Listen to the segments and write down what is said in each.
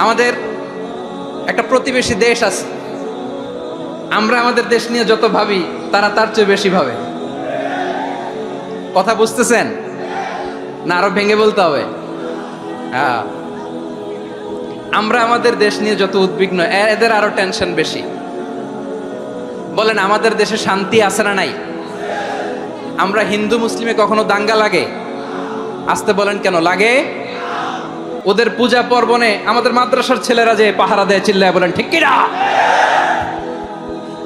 আমাদের একটা প্রতিবেশী দেশ আছে, আমরা আমাদের দেশ নিয়ে যত ভাবি তারা তার চেয়ে বেশি ভাবে। কথা বুঝতেছেন না? আরো ভেঙে বলতে হবে। হ্যাঁ, আমরা আমাদের দেশ নিয়ে যত উদ্বিগ্ন, এদের আরো টেনশন বেশি। বলেন, আমাদের দেশে শান্তি আছে না নাই? আমরা হিন্দু মুসলিমে কখনো দাঙ্গা লাগে? আসতে বলেন, কেন লাগে? ওদের পূজা পার্বণে আমাদের মাদ্রাসার ছেলেরা যে পাহারা দেয়, চিল্লায় বলেন ঠিক কিনা?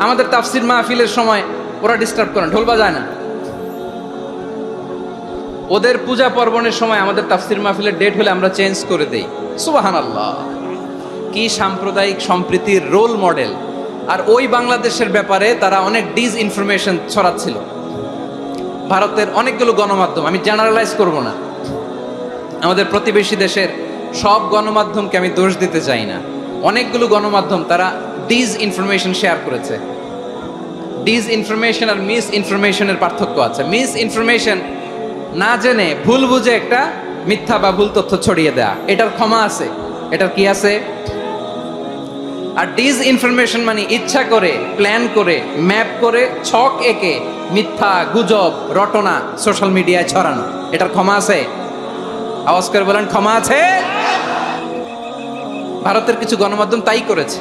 আমাদের তাফসির মাহফিলের সময় ওরা ডিস্টার্ব করেন, ঢোল বাজায় না। ওদের পূজা পার্বণের সময় আমাদের তাফসির মাহফিলের ডেট হলে আমরা চেঞ্জ করে দেই। সুবহানাল্লাহ, কি সাম্প্রদায়িক সম্প্রীতির রোল মডেল। আর ওই বাংলাদেশের ব্যাপারে তারা অনেক ডিসইনফরমেশন ছড়াচ্ছিল। ভারতের অনেকগুলো গণমাধ্যম, আমি জেনারেলাইজ করব না, আমাদের প্রতিবেশী দেশের সব গণমাধ্যমকে আমি দোষ দিতে চাই না। অনেকগুলো গণমাধ্যম তারা ডিসইনফরমেশন শেয়ার করেছে। ডিসইনফরমেশন আর মিস ইনফরমেশনের পার্থক্য আছে। মিস ইনফরমেশন না জেনে ভুল বুঝে একটা মিথ্যা বা ভুল তথ্য ছড়িয়ে দেয়া, এটার ক্ষমা আছে, এটার কি আছে? আর ডিসইনফরমেশন মানে ইচ্ছা করে, প্ল্যান করে, ম্যাপ করে, ছক এঁকে মিথ্যা, গুজব, রটনা সোশ্যাল মিডিয়ায় ছড়ানো, এটার ক্ষমা আছে? আওয়াজ করে বলেন, ক্ষমা আছে? ভারতের কিছু গণমাধ্যম তাই করেছে।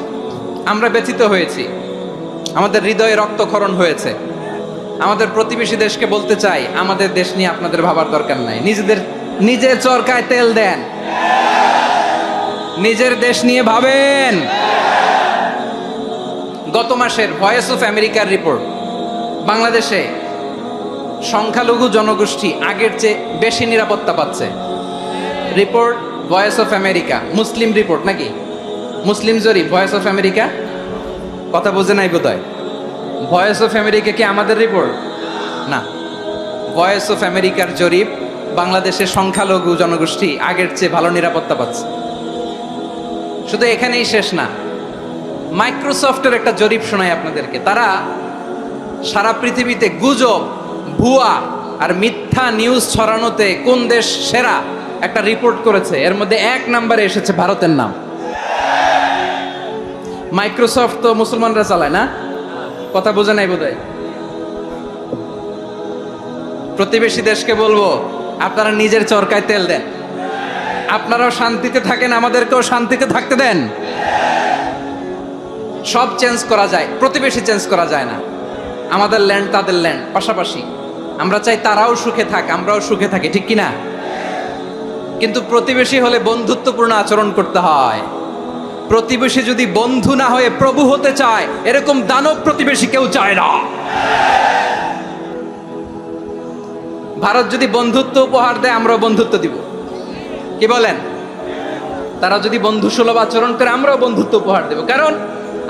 আমরা ব্যথিত হয়েছি, আমাদের হৃদয়ে রক্তক্ষরণ হয়েছে। আমাদের প্রতিবেশী দেশকে বলতে চাই, আমাদের দেশ নিয়ে আপনাদের ভাবার দরকার নাই। নিজের চরকায় তেল দেন, নিজের দেশ নিয়ে ভাবেন। গত মাসের ভয়েস অফ আমেরিকার রিপোর্ট, বাংলাদেশে সংখ্যালঘু জনগোষ্ঠী আগের চেয়ে বেশি নিরাপত্তা পাচ্ছে। Report voice of America, Muslim report নাকি? মুসলিম জরিপ, ভয়েস অফ আমেরিকা। কথা বোঝে নাই বোধহয়। ভয়েস অফ আমেরিকা কি আমাদের রিপোর্ট? না, ভয়েস অফ আমেরিকার জরিপ, বাংলাদেশের সংখ্যালঘু জনগোষ্ঠী আগের চেয়ে ভালো নিরাপত্তা পাচ্ছে। শুধু এখানেই শেষ না, মাইক্রোসফটের একটা জরিপ শোনায় আপনাদেরকে। তারা সারা পৃথিবীতে গুজব, ভুয়া আর মিথ্যা নিউজ ছড়ানোতে কোন দেশ সেরা একটা রিপোর্ট করেছে। এর মধ্যে 1 নম্বরে এসেছে ভারতের নাম। মাইক্রোসফট তো মুসলমানরা চালায় না? কথা বোঝে নাই বোধহয়। প্রতিবেশী দেশকে বলবো, আপনারা নিজের চরকায় তেল দেন, আপনারাও শান্তিতে থাকেন, আমাদেরকেও শান্তিতে থাকতে দেন। সব চেঞ্জ করা যায়, প্রতিবেশী চেঞ্জ করা যায় না। আমাদের ল্যান্ড তাদের ল্যান্ড, পাশাপাশি। আমরা চাই তারাও সুখে থাক, আমরাও সুখে থাকি, ঠিক কিনা? কিন্তু প্রতিবেশী হলে বন্ধুত্বপূর্ণ আচরণ করতে হয়। প্রতিবেশী যদি বন্ধু না হয়ে প্রভু হতে চায়, এরকম দানব প্রতিবেশী কেউ চায় না। ভারত যদি বন্ধুত্ব উপহার দেয়, আমরাও বন্ধুত্ব দিব। কি বলেন? তারা যদি বন্ধুসুলভ আচরণ করে, আমরাও বন্ধুত্ব উপহার দেব। কারণ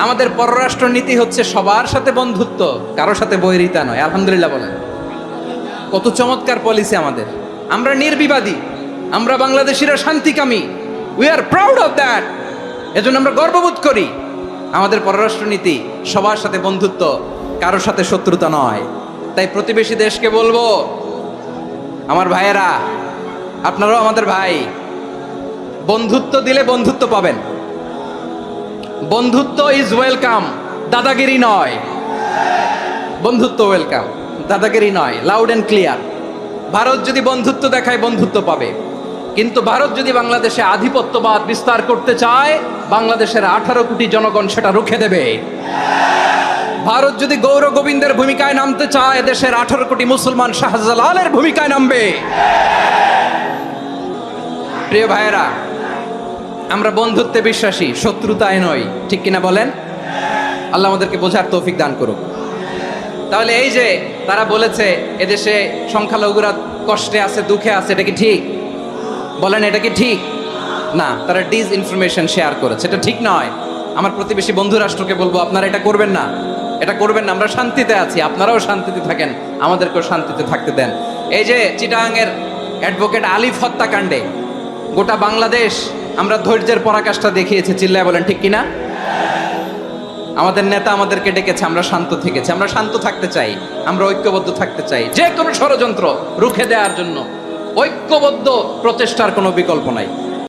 আমাদের পররাষ্ট্র নীতি হচ্ছে সবার সাথে বন্ধুত্ব, কারোর সাথে বৈরিতা নয়। আলহামদুলিল্লাহ বলেন, কত চমৎকার পলিসি আমাদের। আমরা নির্বিবাদী, আমরা বাংলাদেশিরা শান্তিকামী। We are proud of that. এজন্য আমরা গর্ববোধ করি। আমাদের পররাষ্ট্র নীতি সবার সাথে বন্ধুত্ব, কারোর সাথে শত্রুতা নয়। তাই প্রতিবেশী দেশকে বলবো, আমার ভাইয়েরা, আপনারাও আমাদের ভাই। বন্ধুত্ব দিলে বন্ধুত্ব পাবেন। বন্ধুত্ব ইজ ওয়েলকাম, দাদাগিরি নয়। বন্ধুত্ব ওয়েলকাম, দাদাগিরি নয়। Loud and clear. ভারত যদি বন্ধুত্ব দেখায়, বন্ধুত্ব পাবে। কিন্তু ভারত যদি বাংলাদেশে আধিপত্যবাদ বিস্তার করতে চায়, বাংলাদেশের 18 কোটি জনগণ সেটা রুখে দেবে। ভারত যদি গৌর গোবিন্দের ভূমিকায় নামতে চায়, দেশের 18 কোটি মুসলমান শাহজালালের ভূমিকায় নামবে। প্রিয় ভাইয়েরা, আমরা বন্ধুত্বে বিশ্বাসী, শত্রুতায় নই, ঠিক কিনা বলেন? আল্লাহ আমাদেরকে বোঝার তৌফিক দান করুক। তাহলে এই যে তারা বলেছে এদেশে সংখ্যালঘুরা কষ্টে আছে, দুঃখে আছে, এটা কি ঠিক? বলেন, এটা কি ঠিক? না, তারা ডিসইনফরমেশন শেয়ার করেছে, এটা ঠিক নয়। আমার প্রতিবেশী বন্ধু রাষ্ট্রকে বলবো, আপনারা এটা করবেন না, এটা করবেন না। আমরা শান্তিতে আছি, আপনারাও শান্তিতে থাকেন, আমাদেরকেও শান্তিতে থাকতে দেন। এই যে চিটাগাংয়ের অ্যাডভোকেট আলিফ হত্যাকাণ্ডে গোটা বাংলাদেশ আমরা ধৈর্যের পরাকাষ্ঠা দেখিয়েছি, চিল্লায় বলেন ঠিক কিনা? আমাদের নেতা আমাদেরকে ডেকেছে, আমরা শান্ত থেকেছি। আমরা শান্ত থাকতে চাই, আমরা ঐক্যবদ্ধ থাকতে চাই। যে কোনো ষড়যন্ত্র রুখে দেওয়ার জন্য ঐক্যবদ্ধ প্রচেষ্টার কোনো বিকল্প নাই।